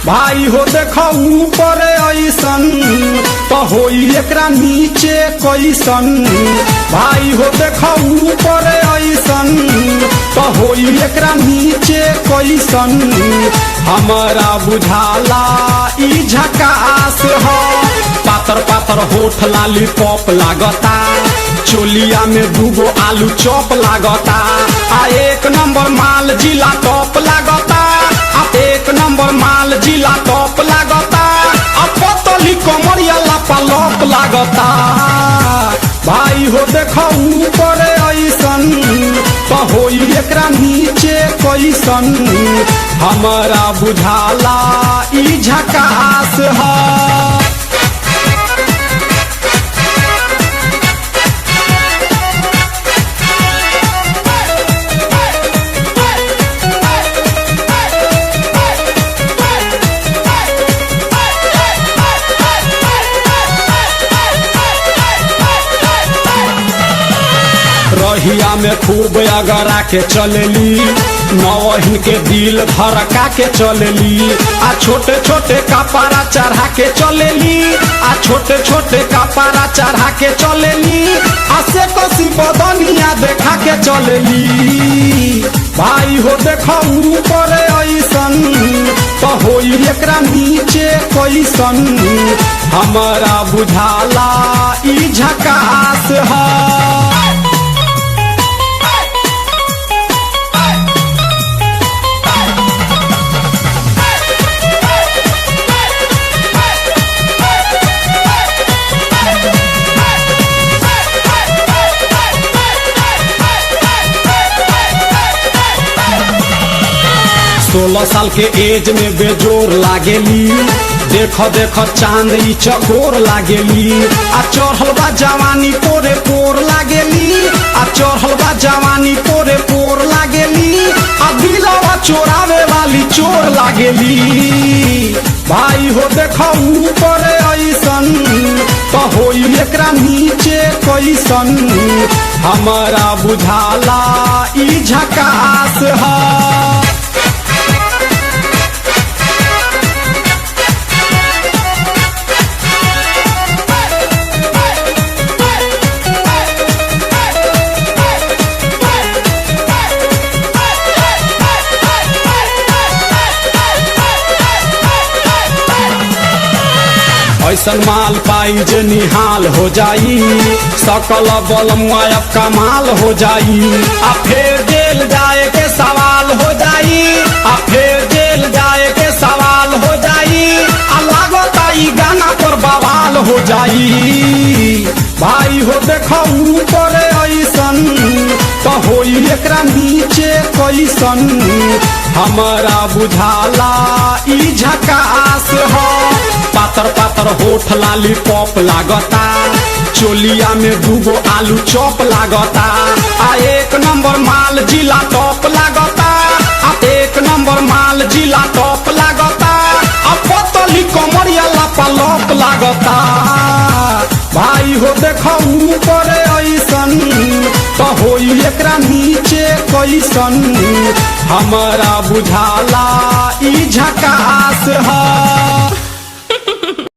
भाई हो देखो ऊपर ऐसन तो होई एकरा नीचे कैसन। भाई हो देखो ऊपर ऐसन तो होई एकरा नीचे कैसन। हमारा बुझाला ई झकास हो। पातर पातर होठ लाली पॉप लागता, चोलिया में दूगो आलू चॉप लागता। आ एक नंबर माल जिला टॉप लागता, एक नंबर माल जिला टॉप लागता। अब पतली कमरिया लापालॉप लागता। भाई हो देखो ऊपर ऐसन तो होई एकरा नीचे कैसन। हमारा बुझाला ई झकास है। रहिया में खूब अगरा के चलेली, नवहिन के दिल धड़का के चलेली। आ छोटे छोटे कपड़ा चढ़ा के चलेली, आ छोटे छोटे कपड़ा चढ़ा के चलेली। आ से कसी बदनिया देखा के चलेली। भाई हो देखो ऊपर ऐसन तो होई एकरा नीचे कैसन। हमारा बुझाला ई झकास है। सोलह साल के एज में बेजोर लागेली, देखो देखो चांद ई चकोर लागेली। आ चढ़ल बा जवानी पोरे पोर लागेली, आ चढ़ल बा जवानी पोरे पोर लागेली। आ दिलवा चोरावे वाली चोर लागेली। भाई हो देखो ऊपर ऐसन तो होई एकरा नीचे कैसन। हमारा बुझाला ई झकास है। ऐसन माल पाई जे निहाल हो जाई, सकल बल मुआयब कमाल हो जाई। आ फिर जेल जाए के सवाल हो जाई, आ फिर जेल जाए के सवाल हो जाई। आ लागता ई गाना पर बवाल हो जाई। भाई हो देखो ऊपर ऐसन तो होई एकरा नीचे कैसन। हमारा बुझाला ई झकास है। पातर पातर होठ लाली पॉप लागता, चोलिया में दूगो आलू चॉप लागता। आ एक नंबर माल जिला टॉप लागता, आ एक नंबर माल जिला टॉप लागता। आ पतली कमरिया लापालॉप लागता। भाई हो देखो ऊपर ऐसन तो होई एकरा नीचे कैसन। हमारा बुझाला ई झकास है।